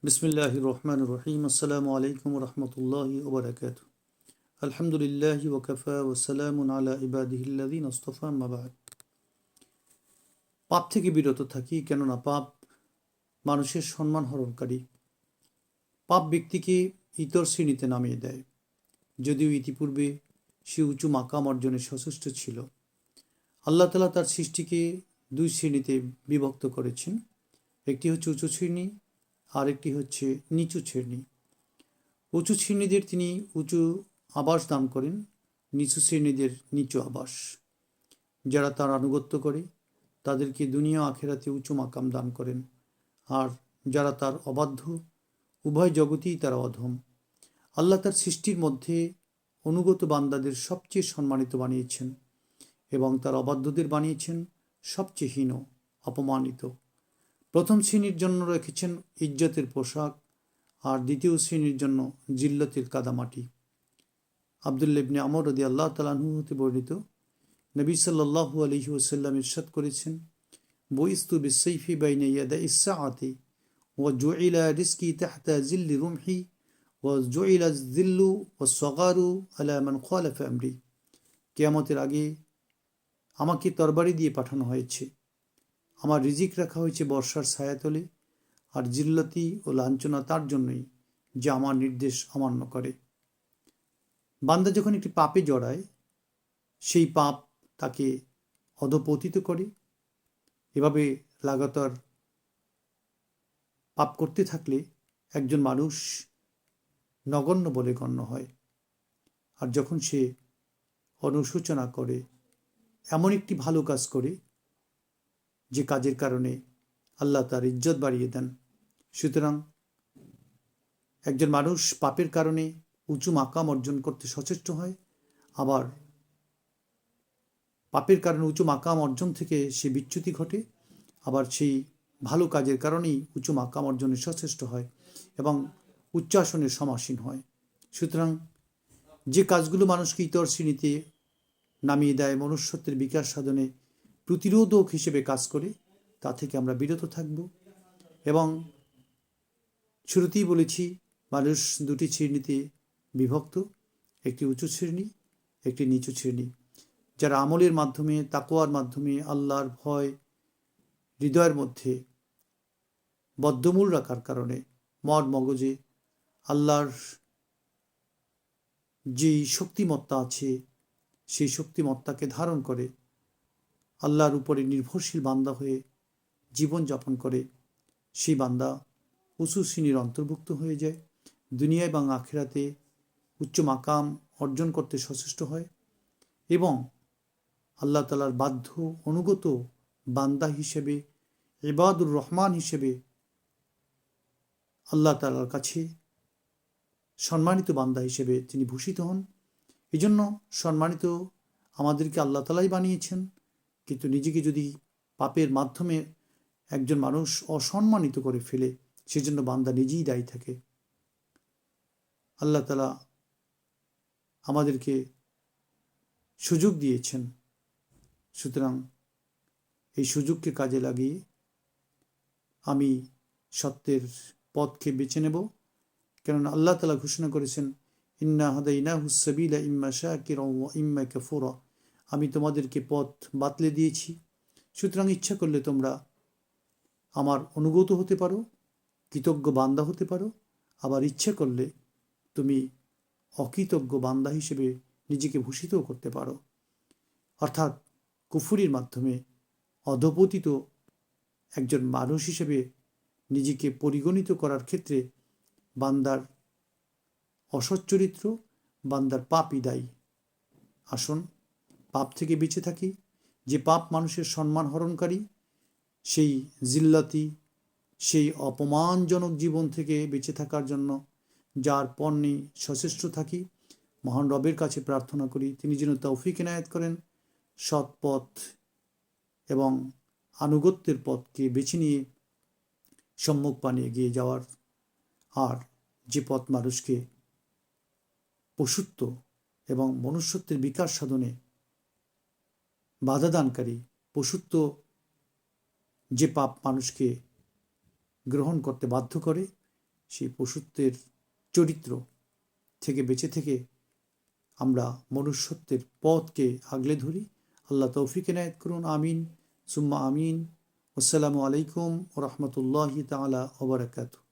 বিসমিল্লাহির রহমানির রহিম। আসসালামু আলাইকুম রহমতুল্লাহি ওবরাকাতু। আলহামদুলিল্লাহি ওয়াকাফা ওয়া সালামুন আলা ইবাদিহিল্লাযিনা ইসতাফা, আম্মা বা'দ। পাপ থেকে বিরত থাকি, কেননা পাপ মানুষের সম্মান হরণকারী। পাপ ব্যক্তিকে ইতর শ্রেণীতে নামিয়ে দেয়, যদিও ইতিপূর্বে সে উঁচু মাকাম অর্জনে সচেষ্ট ছিল। আল্লাহ তাআলা তার সৃষ্টিকে দুই শ্রেণীতে বিভক্ত করেছেন। একটি হচ্ছে উঁচু শ্রেণী, আর একটি হচ্ছে নিচু শ্রেণী। উঁচু শ্রেণীদের তিনি উঁচু আবাস দান করেন, নিচু শ্রেণীদের নিচু আবাস। যারা তার আনুগত্য করে তাদেরকে দুনিয়া আখেরাতে উঁচু মাকাম দান করেন, আর যারা তার অবাধ্য, উভয় জগতেই তারা অধম। আল্লাহ তার সৃষ্টির মধ্যে অনুগত বান্দাদের সবচেয়ে সম্মানিত বানিয়েছেন এবং তার অবাধ্যদের বানিয়েছেন সবচেয়ে হীন, অপমানিত। প্রথম শ্রেণীর জন্য রেখেছেন ইজ্জতের পোশাক, আর দ্বিতীয় শ্রেণীর জন্য জিল্লতের কাদামাটি। আবদুল্লাহ ইবনে আমর রাদিয়াল্লাহু তাআলা আনহু হতে বর্ণিত, নবী সাল্লাল্লাহু আলাইহি ওয়াসাল্লাম ইরশাদ করেছেন, বুইস্তু বিসসাইফি বাইনা ইয়াদাইস সাআতি ওয়া জুইলা রিজকি তাহতা জিল্লি রুমহি ওয়া জুইলা যিল্লু ওয়াস সাগারু আলা মান খালাফা আমরি। কিয়ামতের আগে আমাকে তরবারি দিয়ে পাঠানো হয়েছে, আমার রিজিক রাখা হয়েছে বর্ষার ছায়াতলে, আর জিল্লতি ও লাঞ্ছনা তার জন্যই যে আমার নির্দেশ অমান্য করে। বান্দা যখন একটি পাপে জড়ায়, সেই পাপ তাকে অধঃপতিত করে। এভাবে লাগাতার পাপ করতে থাকলে একজন মানুষ নগণ্য বলে গণ্য হয়। আর যখন সে অনুশোচনা করে, এমন একটি ভালো কাজ করে যে কাজের কারণে আল্লাহ তার ইজ্জত বাড়িয়ে দেন। সুতরাং একজন মানুষ পাপের কারণে উঁচু মাকাম অর্জন করতে সচেষ্ট হয়, আবার পাপের কারণে উঁচু মাকাম অর্জন থেকে সে বিচ্যুতি ঘটে, আবার সেই ভালো কাজের কারণেই উঁচু মাকাম অর্জনে সচেষ্ট হয় এবং উচ্চাসনের সমাসীন হয়। সুতরাং যে কাজগুলো মানুষকে ইতর শ্রেণীতে নামিয়ে দেয়, মনুষ্যত্বের বিকাশ সাধনে প্রতিরোধক হিসেবে কাজ করে, তা থেকে আমরা বিরত থাকব। এবং শুরুতেই বলেছি, মানুষ দুটি শ্রেণীতে বিভক্ত, একটি উঁচু শ্রেণী, একটি নিচু শ্রেণী। যারা আমলের মাধ্যমে, তাকওয়ার মাধ্যমে আল্লাহর ভয় হৃদয়ের মধ্যে বদ্ধমূল রাখার কারণে মন মগজে আল্লাহর যে শক্তিমত্তা আছে, সেই শক্তিমত্তাকে ধারণ করে আল্লাহর উপরে নির্ভরশীল বান্দা হয়ে জীবনযাপন করে, সেই বান্দা উঁচু শ্রেণীর অন্তর্ভুক্ত হয়ে যায়। দুনিয়া এবং আখিরাতে উচ্চ মাকাম অর্জন করতে সচেষ্ট হয় এবং আল্লাহ তাআলার বাধ্য অনুগত বান্দা হিসেবে, ইবাদুর রহমান হিসেবে আল্লাহ তাআলার কাছে সম্মানিত বান্দা হিসেবে তিনি ভূষিত হন। এই জন্য সম্মানিত আমাদেরকে আল্লাহ তাআলাই বানিয়েছেন, কিন্তু নিজেকে যদি পাপের মাধ্যমে একজন মানুষ অসম্মানিত করে ফেলে, সেজন্য বান্দা নিজেই দায়ী থাকে। আল্লাহ তাআলা আমাদেরকে সুযোগ দিয়েছেন, সুতরাং এই সুযোগকে কাজে লাগিয়ে আমি সত্যের পথকে বেছে নেব। কেননা আল্লাহ তাআলা ঘোষণা করেছেন, ইন্না হাদাইনাহুস সাবিলা ইম্মা শাকিরাও ওয়া ইম্মা কাফুরা। আমি তোমাদেরকে পথ বাতলে দিয়েছি, সুতরাং ইচ্ছা করলে তোমরা আমার অনুগত হতে পারো, কৃতজ্ঞ বান্দা হতে পারো, আবার ইচ্ছে করলে তুমি অকৃতজ্ঞ বান্দা হিসেবে নিজেকে ভূষিতও করতে পারো। অর্থাৎ কুফরির মাধ্যমে অধঃপতিত একজন মানুষ হিসেবে নিজেকে পরিগণিত করার ক্ষেত্রে বান্দার অসৎ চরিত্র, বান্দার পাপই দায়ী। আসুন পাপ থেকে বেঁচে থাকি। যে পাপ মানুষের সম্মান হরণকারী, সেই জিল্লাতি, সেই অপমানজনক জীবন থেকে বেঁচে থাকার জন্য যার পণ্যে সচেষ্ট থাকি, মহান রবের কাছে প্রার্থনা করি তিনি যেন তৌফিক এনায়েত করেন, সৎ পথ এবং আনুগত্যের পথকে বেছে নিয়ে সম্মুখ পানে এগিয়ে যাওয়ার। আর যে পথ মানুষকে পশুত্ব এবং মনুষ্যত্বের বিকাশ সাধনে বাধাদানকারী, পশুত্ব যে পাপ মানুষকে গ্রহণ করতে বাধ্য করে, সেই পশুত্বের চরিত্র থেকে বেঁচে থেকে আমরা মনুষ্যত্বের পথকে আগলে ধরি। আল্লাহ তৌফিক এনায়েত করুন। আমিন সুম্মা আমিন। আসসালামু আলাইকুম ওয়া রাহমাতুল্লাহি তাআলা ওয়া বারাকাতুহু।